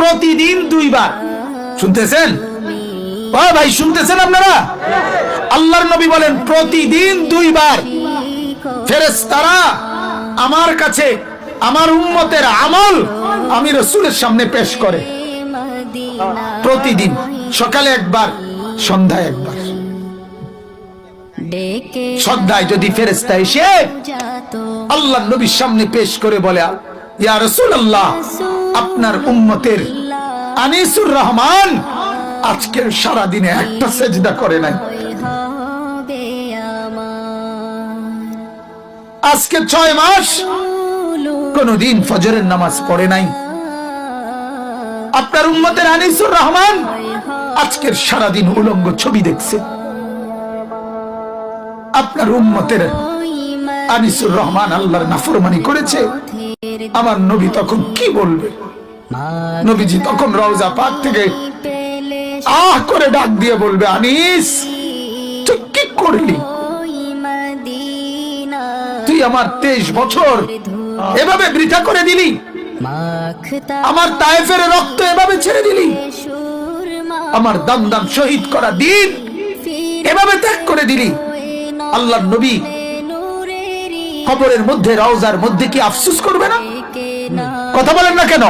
প্রতিদিন 2 বার। শুনতেছেন ও ভাই, শুনতেছেন আপনারা? আল্লাহর নবী বলেন প্রতিদিন 2 বার ফেরেশতারা আমার কাছে আমার উম্মতের আমল আমি রাসূলের সামনে পেশ করে। প্রতিদিন সকালে একবার, সন্ধ্যায় একবার। সন্ধ্যায় যদি ফেরেশতা এসে আল্লাহর নবীর সামনে পেশ করে বলে, ইয়া রাসূলুল্লাহ, আপনার উম্মতের আনিসুর রহমান আজকের সারা দিনে একটা সেজদা করে নাই, আজকে 6 মাস কোনদিন ফজরের নামাজ পড়ে নাই, আপনার উম্মতের আনিসুর রহমান আজকের সারা দিন উলঙ্গ ছবি দেখছে। আপনার উম্মতের আনিসুর রহমান আল্লাহর নাফরমানি করেছে। আমার নবী তখন কি বলবে? নবীজি তখন রওজা পাক থেকে আহ করে ডাক দিয়ে বলবে, আনিস তুই কি করলি? তুই আমার 23 বছর এভাবে বৃথা করে দিলি, আমার তায়েফের রক্ত এভাবে ছেড়ে দিলি, আমার দাম দাম শহীদ করা দিন এভাবে ত্যাগ করে দিলি। আল্লাহর নবী কবরের মধ্যে রওজার মধ্যে কি আফসোস করবে না? কথা বলেন না কেন?